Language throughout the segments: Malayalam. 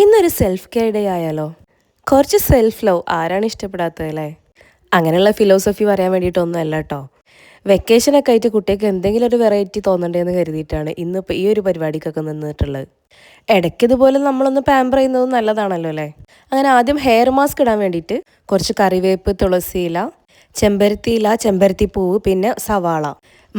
ഇന്നൊരു സെൽഫ് കെയർ ഡേ ആയാലോ? കുറച്ച് സെൽഫ് ലവ് ആരാണ് ഇഷ്ടപ്പെടാത്തതല്ലേ? അങ്ങനെയുള്ള ഫിലോസഫി പറയാൻ വേണ്ടിയിട്ടൊന്നും അല്ല കേട്ടോ. വെക്കേഷനൊക്കെ ആയിട്ട് കുട്ടികൾക്ക് എന്തെങ്കിലും ഒരു വെറൈറ്റി തോന്നണ്ടേന്ന് കരുതിയിട്ടാണ് ഇന്നിപ്പോൾ ഈ ഒരു പരിപാടിക്കൊക്കെ നിന്നിട്ടുള്ളത്. ഇടയ്ക്ക് ഇതുപോലെ നമ്മളൊന്ന് പാമ്പർ ചെയ്യുന്നത് നല്ലതാണല്ലോ അല്ലേ? അങ്ങനെ ആദ്യം ഹെയർ മാസ്ക് ഇടാൻ വേണ്ടിയിട്ട് കുറച്ച് കറിവേപ്പ്, തുളസിയില, ചെമ്പരത്തിയില, ചെമ്പരത്തിപ്പൂവ്, പിന്നെ സവാള,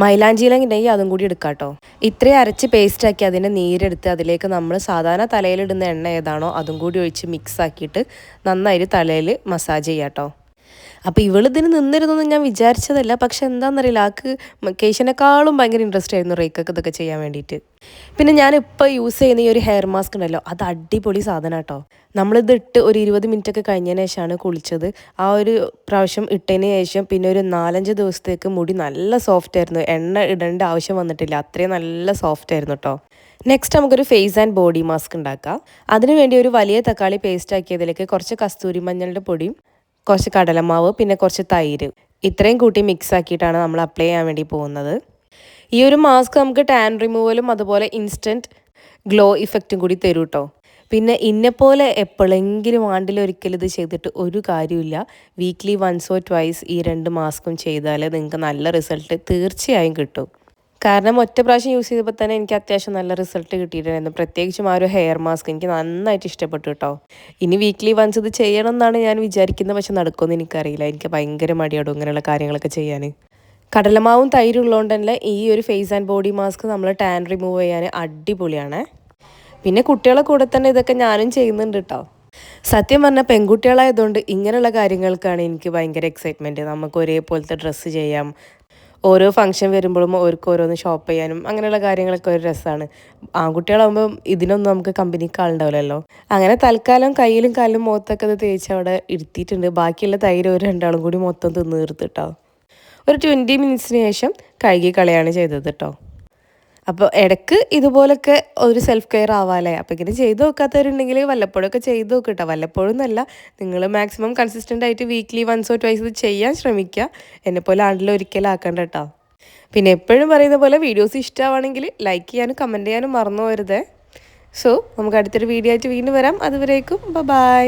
മൈലാഞ്ചിയിലെങ്കിൽ അതും കൂടി എടുക്കാം കേട്ടോ. ഇത്രയും അരച്ച് പേസ്റ്റാക്കി അതിൻ്റെ നീരെടുത്ത് അതിലേക്ക് നമ്മൾ സാധാരണ തലയിലിടുന്ന എണ്ണ ഏതാണോ അതും കൂടി ഒഴിച്ച് മിക്സ് ആക്കിയിട്ട് നന്നായിട്ട് തലയിൽ മസാജ് ചെയ്യാം കേട്ടോ. അപ്പോൾ ഇവളിതിന് നിന്നിരുന്നൊന്നും ഞാൻ വിചാരിച്ചതല്ല. പക്ഷെ എന്താണെന്നറിയില്ല, ആൾക്ക് കേശിനേക്കാളും ഭയങ്കര ഇൻട്രസ്റ്റ് ആയിരുന്നു റേക്കൊക്കെ ഇതൊക്കെ ചെയ്യാൻ വേണ്ടിയിട്ട്. പിന്നെ ഞാനിപ്പോൾ യൂസ് ചെയ്യുന്ന ഈ ഒരു ഹെയർ മാസ്ക് ഉണ്ടല്ലോ, അത് അടിപൊളി സാധനം കേട്ടോ. നമ്മളിത് ഇട്ട് ഒരു 20 മിനിറ്റ് ഒക്കെ കഴിഞ്ഞതിന് ശേഷമാണ് കുളിച്ചത്. ആ ഒരു പ്രാവശ്യം ഇട്ടതിന് ശേഷം പിന്നെ ഒരു 4-5 ദിവസത്തേക്ക് മുടി നല്ല സോഫ്റ്റ് ആയിരുന്നു. എണ്ണ ഇടേണ്ട ആവശ്യം വന്നിട്ടില്ല, അത്രയും നല്ല സോഫ്റ്റ് ആയിരുന്നു കേട്ടോ. നെക്സ്റ്റ് നമുക്കൊരു ഫേസ് ആൻഡ് ബോഡി മാസ്ക് ഉണ്ടാക്കാം. അതിനുവേണ്ടി ഒരു വലിയ തക്കാളി പേസ്റ്റ് ആക്കിയതിലേക്ക് കുറച്ച് കസ്തൂരി മഞ്ഞളുടെ പൊടിയും കുറച്ച് കടലമാവ് പിന്നെ കുറച്ച് തൈര് ഇത്രയും കൂട്ടി മിക്സ് ആക്കിയിട്ടാണ് നമ്മൾ അപ്ലൈ ചെയ്യാൻ വേണ്ടി പോകുന്നത്. ഈ ഒരു മാസ്ക് നമുക്ക് ടാൻ റിമൂവലും അതുപോലെ ഇൻസ്റ്റൻറ്റ് ഗ്ലോ ഇഫക്റ്റും കൂടി തരും കേട്ടോ. പിന്നെ ഇന്നെപ്പോലെ എപ്പോഴെങ്കിലും ആണ്ടിലൊരിക്കലും ഇത് ചെയ്തിട്ട് ഒരു കാര്യമില്ല. വീക്ക്ലി 1 or 2 ഈ 2 മാസ്കും ചെയ്താൽ നിങ്ങൾക്ക് നല്ല റിസൾട്ട് തീർച്ചയായും കിട്ടും. കാരണം ഒറ്റ പ്രാവശ്യം യൂസ് ചെയ്തപ്പോൾ തന്നെ എനിക്ക് അത്യാവശ്യം നല്ല റിസൾട്ട് കിട്ടിയിട്ടുണ്ടായിരുന്നു. പ്രത്യേകിച്ചും ആ ഒരു ഹെയർ മാസ്ക് എനിക്ക് നന്നായിട്ട് ഇഷ്ടപ്പെട്ടു കേട്ടോ. ഇനി വീക്ക്ലി വൺസ് ഇത് ചെയ്യണം എന്നാണ് ഞാൻ വിചാരിക്കുന്നത്. പക്ഷെ നടക്കുമെന്ന് എനിക്കറിയില്ല. എനിക്ക് ഭയങ്കര മടിയാടും ഇങ്ങനെയുള്ള കാര്യങ്ങളൊക്കെ ചെയ്യാൻ. കടലമാവും തൈരും ഉള്ളതുകൊണ്ട് തന്നെ ഈ ഒരു ഫേസ് ആൻഡ് ബോഡി മാസ്ക് നമ്മൾ ടാൻ റിമൂവ് ചെയ്യാൻ അടിപൊളിയാണ്. പിന്നെ കുട്ടികളെ കൂടെ തന്നെ ഇതൊക്കെ ഞാനും ചെയ്യുന്നുണ്ട് കേട്ടോ. സത്യം പറഞ്ഞാൽ പെൺകുട്ടികളായതുകൊണ്ട് ഇങ്ങനെയുള്ള കാര്യങ്ങൾക്കാണ് എനിക്ക് ഭയങ്കര എക്സൈറ്റ്മെൻറ്റ്. നമുക്ക് ഒരേപോലത്തെ ഡ്രസ്സ് ചെയ്യാം, ഓരോ ഫംഗ്ഷൻ വരുമ്പോഴും ഓർക്ക് ഓരോന്ന് ഷോപ്പ് ചെയ്യാനും അങ്ങനെയുള്ള കാര്യങ്ങളൊക്കെ ഒരു രസമാണ്. ആൺകുട്ടികളാകുമ്പോൾ ഇതിനൊന്നും നമുക്ക് കമ്പനിക്ക് ആളുണ്ടാവില്ലല്ലോ. അങ്ങനെ തൽക്കാലം കയ്യിലും കാലിലും മുഖത്തൊക്കെ അത് തേച്ച് അവിടെ ഇരുത്തിയിട്ടുണ്ട്. ബാക്കിയുള്ള തൈര് ഒരു 2 കൂടി മൊത്തം തിന്ന് തീർത്തിട്ടോ. ഒരു 20 മിനിറ്റ്സിന് ശേഷം കഴുകി കളയാണ് ചെയ്തത് കേട്ടോ. അപ്പോൾ ഇടയ്ക്ക് ഇതുപോലൊക്കെ ഒരു സെൽഫ് കെയർ ആവാമല്ലേ. അപ്പോൾ ഇങ്ങനെ ചെയ്ത് നോക്കാത്തവരുണ്ടെങ്കിൽ വല്ലപ്പോഴൊക്കെ ചെയ്ത് നോക്കുക കേട്ടോ. വല്ലപ്പോഴും എന്നല്ല, നിങ്ങൾ മാക്സിമം കൺസിസ്റ്റൻ്റ് ആയിട്ട് വീക്ക്ലി 1 or 2 ഇത് ചെയ്യാൻ ശ്രമിക്കുക. എന്നെപ്പോലെ ആണ്ടിലൊരിക്കലാക്കണ്ട കേട്ടോ. പിന്നെ എപ്പോഴും പറയുന്ന പോലെ വീഡിയോസ് ഇഷ്ടമാണെങ്കിൽ ലൈക്ക് ചെയ്യാനും കമൻറ്റ് ചെയ്യാനും മറന്നു പോകരുതേ. സോ നമുക്ക് അടുത്തൊരു വീഡിയോ ആയിട്ട് വീണ്ടും വരാം. അതുവരേക്കും ബൈ.